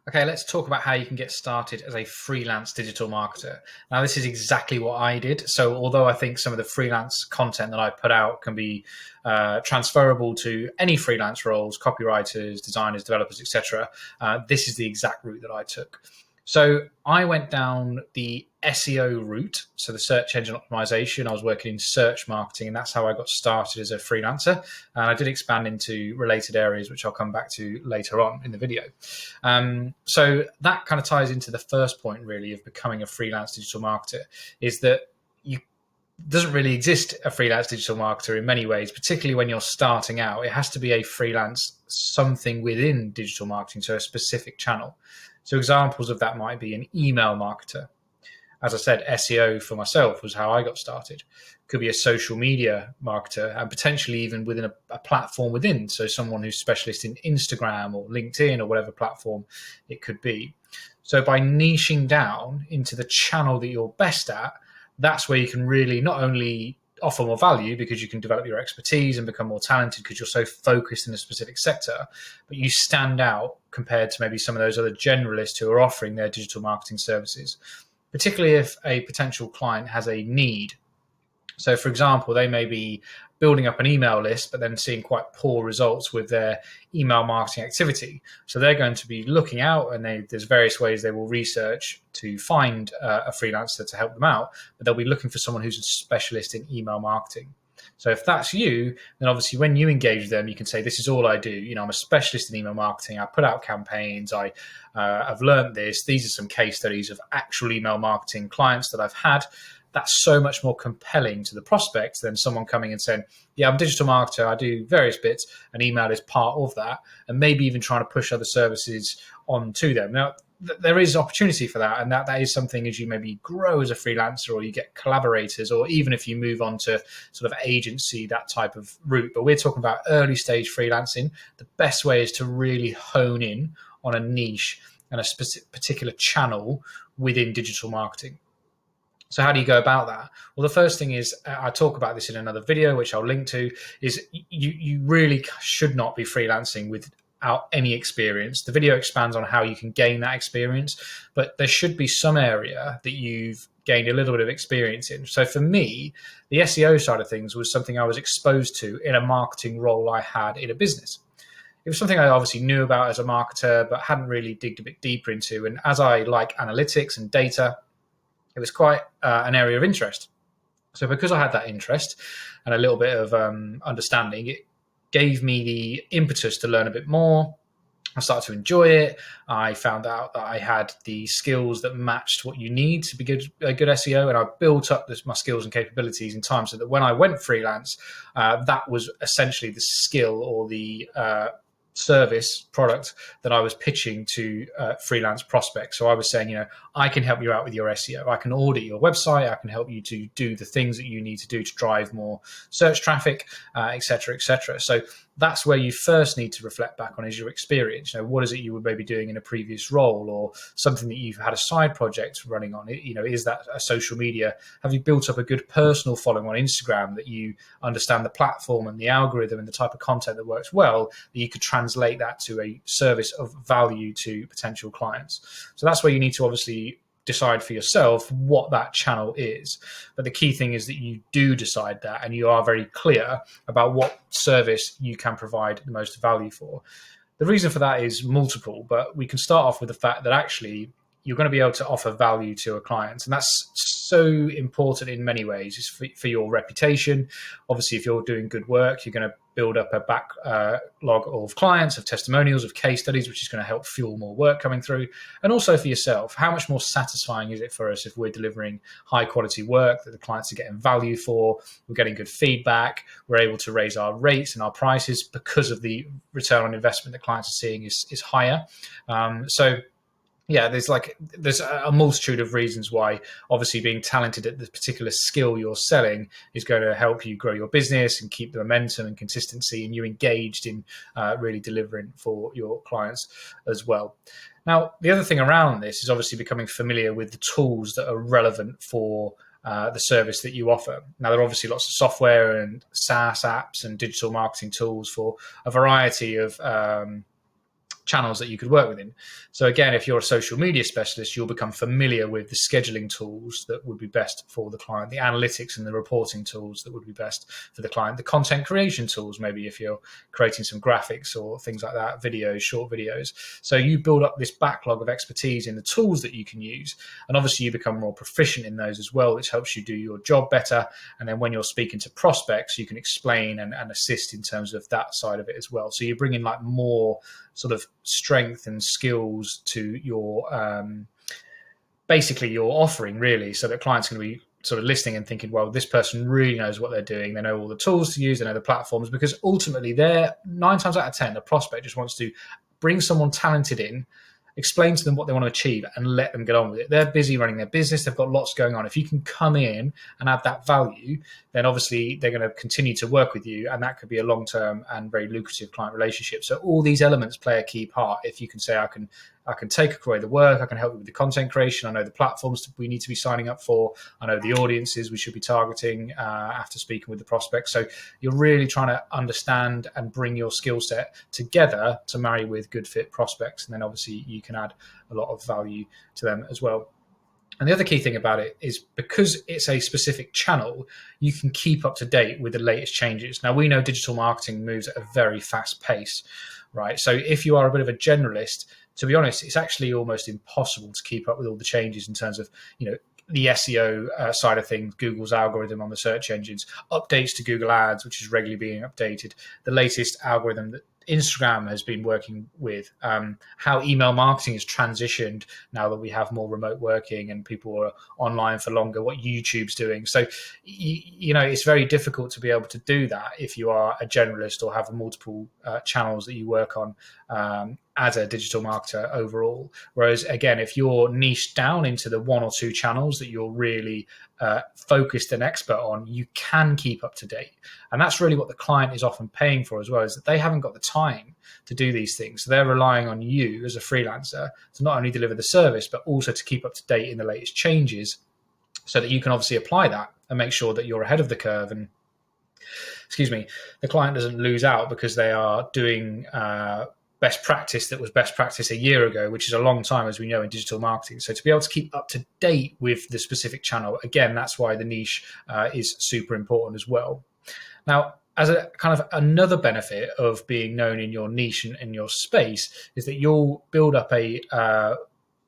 Okay, let's talk about how you can get started as a freelance digital marketer. Now, this is exactly what I did. So, although I think some of the freelance content that I put out can be transferable to any freelance roles, copywriters, designers, developers, etc., this is the exact route that I took. So, I went down the SEO route, so the search engine optimization. I was working in search marketing, and that's how I got started as a freelancer. And I did expand into related areas, which I'll come back to later on in the video. So that kind of ties into the first point, really, of becoming a freelance digital marketer, is that you doesn't really exist a freelance digital marketer in many ways, particularly when you're starting out. It has to be a freelance something within digital marketing, so a specific channel. So examples of that might be an email marketer. As I said, SEO for myself was how I got started. Could be a social media marketer and potentially even within a platform within. So someone who's specialist in Instagram or LinkedIn or whatever platform it could be. So by niching down into the channel that you're best at, that's where you can really not only offer more value because you can develop your expertise and become more talented because you're so focused in a specific sector, but you stand out compared to maybe some of those other generalists who are offering their digital marketing services, particularly if a potential client has a need. So, for example, they may be building up an email list, but then seeing quite poor results with their email marketing activity. So they're going to be looking out, and there's various ways they will research to find a freelancer to help them out, but they'll be looking for someone who's a specialist in email marketing. So if that's you, then obviously when you engage them, you can say, this is all I do. You know, I'm a specialist in email marketing. I put out campaigns. I've learned this. These are some case studies of actual email marketing clients that I've had. That's so much more compelling to the prospect than someone coming and saying, yeah, I'm a digital marketer. I do various bits, and email is part of that. And maybe even trying to push other services onto them. Now, there is opportunity for that, and that is something as you maybe grow as a freelancer, or you get collaborators, or even if you move on to sort of agency, that type of route. But we're talking about early stage freelancing. The best way is to really hone in on a niche and a specific particular channel within digital marketing. So how do you go about that? Well, the first thing is, I talk about this in another video, which I'll link to, is you really should not be freelancing without any experience. The video expands on how you can gain that experience, but there should be some area that you've gained a little bit of experience in. So for me, the SEO side of things was something I was exposed to in a marketing role I had in a business. It was something I obviously knew about as a marketer, but hadn't really digged a bit deeper into. And as I like analytics and data, it was quite an area of interest. So because I had that interest and a little bit of understanding, it gave me the impetus to learn a bit more. I started to enjoy it. I found out that I had the skills that matched what you need to be a good SEO, and I built up my skills and capabilities in time so that when I went freelance, that was essentially the skill or the service product that I was pitching to freelance prospects. So I was saying, I can help you out with your SEO. I can audit your website. I can help you to do the things that you need to do to drive more search traffic, et cetera, et cetera. So that's where you first need to reflect back on is your experience. What is it you were maybe doing in a previous role, or something that you've had a side project running on? Is that a social media? Have you built up a good personal following on Instagram that you understand the platform and the algorithm and the type of content that works well, that you could translate that to a service of value to potential clients? So that's where you need to obviously decide for yourself what that channel is. But the key thing is that you do decide that, and you are very clear about what service you can provide the most value for. The reason for that is multiple, but we can start off with the fact that actually you're going to be able to offer value to a client. And that's so important in many ways. It's for your reputation. Obviously, if you're doing good work, you're going to build up a backlog of clients, of testimonials, of case studies, which is going to help fuel more work coming through. And also for yourself, how much more satisfying is it for us if we're delivering high quality work that the clients are getting value for, we're getting good feedback, we're able to raise our rates and our prices because of the return on investment that clients are seeing is higher. Yeah, there's a multitude of reasons why obviously being talented at the particular skill you're selling is going to help you grow your business and keep the momentum and consistency, and you engaged in really delivering for your clients as well. Now, the other thing around this is obviously becoming familiar with the tools that are relevant for the service that you offer. Now, there are obviously lots of software and SaaS apps and digital marketing tools for a variety of channels that you could work within. So again, if you're a social media specialist, you'll become familiar with the scheduling tools that would be best for the client, the analytics and the reporting tools that would be best for the client, the content creation tools, maybe if you're creating some graphics or things like that, videos, short videos. So you build up this backlog of expertise in the tools that you can use. And obviously you become more proficient in those as well, which helps you do your job better. And then when you're speaking to prospects, you can explain and assist in terms of that side of it as well. So you bring in like more sort of strength and skills to your basically your offering, really, so that clients can be sort of listening and thinking, well, this person really knows what they're doing. They know all the tools to use, they know the platforms, because ultimately they're 9 times out of 10, a prospect just wants to bring someone talented in, explain to them what they want to achieve and let them get on with it. They're busy running their business. They've got lots going on. If you can come in and add that value, then obviously they're going to continue to work with you, and that could be a long-term and very lucrative client relationship. So all these elements play a key part. If you can say, I can take away the work, I can help you with the content creation, I know the platforms we need to be signing up for, I know the audiences we should be targeting after speaking with the prospects. So you're really trying to understand and bring your skill set together to marry with good fit prospects, and then obviously you can add a lot of value to them as well. And the other key thing about it is, because it's a specific channel, you can keep up to date with the latest changes. Now, we know digital marketing moves at a very fast pace, right? So if you are a bit of a generalist, to be honest, it's actually almost impossible to keep up with all the changes in terms of, the SEO side of things, Google's algorithm on the search engines, updates to Google Ads, which is regularly being updated, the latest algorithm that Instagram has been working with, how email marketing has transitioned now that we have more remote working and people are online for longer, what YouTube's doing. So, it's very difficult to be able to do that if you are a generalist or have multiple channels that you work on as a digital marketer overall. Whereas, again, if you're niched down into the 1 or 2 channels that you're really focused and expert on, you can keep up to date. And that's really what the client is often paying for as well, is that they haven't got the time to do these things. So they're relying on you as a freelancer to not only deliver the service, but also to keep up to date in the latest changes, so that you can obviously apply that and make sure that you're ahead of the curve. And the client doesn't lose out because they are doing best practice that was best practice a year ago, which is a long time, as we know, in digital marketing. So to be able to keep up to date with the specific channel, again, that's why the niche is super important as well. Now, as a kind of another benefit of being known in your niche and in your space, is that you'll build up a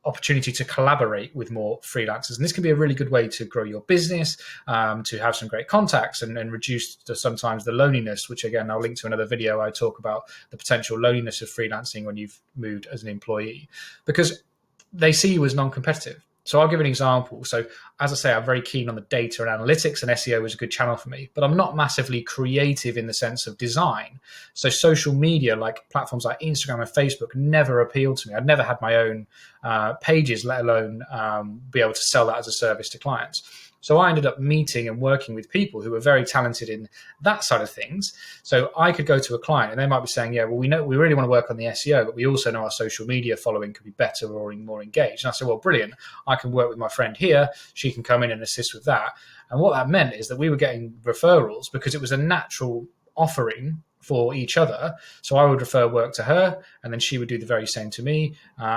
opportunity to collaborate with more freelancers. And this can be a really good way to grow your business, to have some great contacts and reduce sometimes the loneliness, which again, I'll link to another video. I talk about the potential loneliness of freelancing when you've moved as an employee, because they see you as non-competitive. So I'll give an example. So as I say, I'm very keen on the data and analytics, and SEO is a good channel for me, but I'm not massively creative in the sense of design. So social media, like platforms like Instagram and Facebook, never appealed to me. I'd never had my own pages, let alone be able to sell that as a service to clients. So I ended up meeting and working with people who were very talented in that side of things. So I could go to a client and they might be saying, yeah, well, we know we really want to work on the SEO, but we also know our social media following could be better or more engaged. And I said, well, brilliant. I can work with my friend here. She can come in and assist with that. And what that meant is that we were getting referrals because it was a natural offering for each other. So I would refer work to her, and then she would do the very same to me.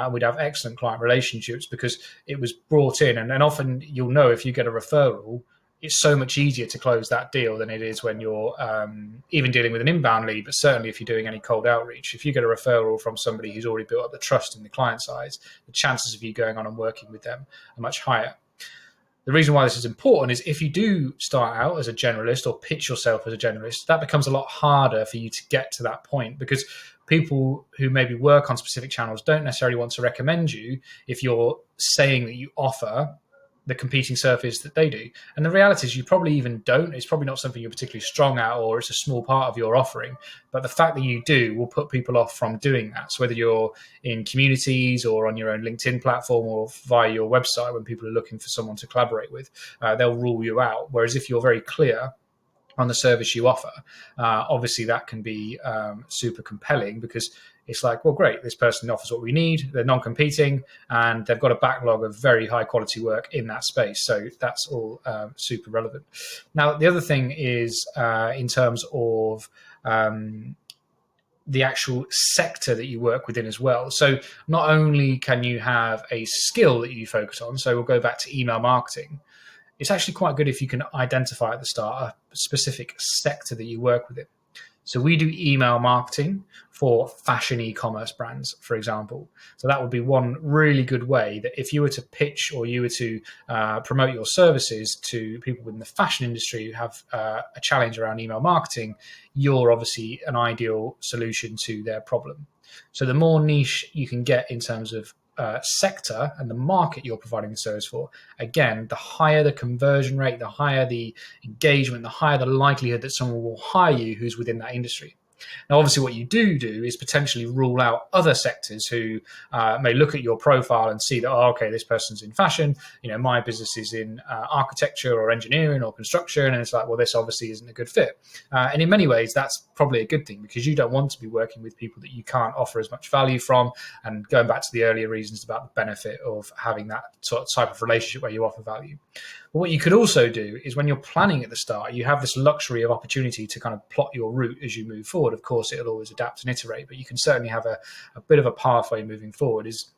We'd have excellent client relationships because it was brought in. And often you'll know, if you get a referral, it's so much easier to close that deal than it is when you're even dealing with an inbound lead, but certainly if you're doing any cold outreach. If you get a referral from somebody who's already built up the trust in the client side, the chances of you going on and working with them are much higher. The reason why this is important is if you do start out as a generalist or pitch yourself as a generalist, that becomes a lot harder for you to get to that point, because people who maybe work on specific channels don't necessarily want to recommend you if you're saying that you offer the competing service that they do. And the reality is you probably even don't. It's probably not something you're particularly strong at, or it's a small part of your offering. But the fact that you do will put people off from doing that. So whether you're in communities or on your own LinkedIn platform or via your website, when people are looking for someone to collaborate with, they'll rule you out. Whereas if you're very clear on the service you offer, obviously that can be super compelling, because it's like, well, great, this person offers what we need, they're non-competing, and they've got a backlog of very high quality work in that space. So that's all super relevant. Now, the other thing is in terms of the actual sector that you work within as well. So not only can you have a skill that you focus on, so we'll go back to email marketing, it's actually quite good if you can identify at the start a specific sector that you work within. So we do email marketing for fashion e-commerce brands, for example. So that would be one really good way that if you were to pitch or you were to promote your services to people within the fashion industry who have a challenge around email marketing, you're obviously an ideal solution to their problem. So the more niche you can get in terms of sector and the market you're providing the service for, again, the higher the conversion rate, the higher the engagement, the higher the likelihood that someone will hire you who's within that industry. Now, obviously, what you do is potentially rule out other sectors who may look at your profile and see that, oh, okay, this person's in fashion, my business is in architecture or engineering or construction, and it's like, well, this obviously isn't a good fit. And in many ways, that's probably a good thing, because you don't want to be working with people that you can't offer as much value from. And going back to the earlier reasons about the benefit of having that sort of type of relationship where you offer value. But what you could also do is, when you're planning at the start, you have this luxury of opportunity to kind of plot your route as you move forward. Of course, it'll always adapt and iterate, but you can certainly have a bit of a pathway moving forward. Is,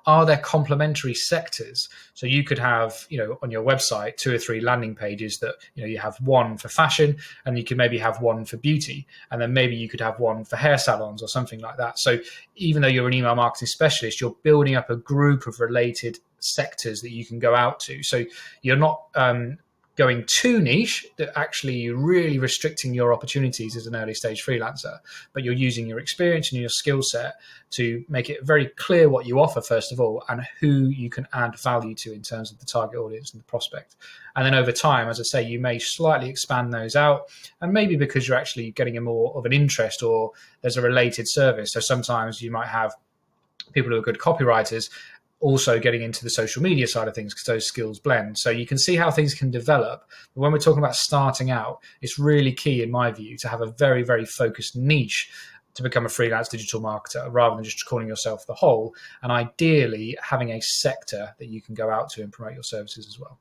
are there complementary sectors? So you could have, on your website, 2 or 3 landing pages that, you have one for fashion, and you could maybe have one for beauty, and then maybe you could have one for hair salons or something like that. So even though you're an email marketing specialist, you're building up a group of related sectors that you can go out to. So you're not going too niche that actually you're really restricting your opportunities as an early stage freelancer, but you're using your experience and your skill set to make it very clear what you offer, first of all, and who you can add value to in terms of the target audience and the prospect. And then over time, as I say, you may slightly expand those out, and maybe because you're actually getting a more of an interest, or there's a related service. So sometimes you might have people who are good copywriters also getting into the social media side of things, because those skills blend. So you can see how things can develop. But when we're talking about starting out, it's really key, in my view, to have a very, very focused niche to become a freelance digital marketer, rather than just calling yourself the whole, and ideally having a sector that you can go out to and promote your services as well.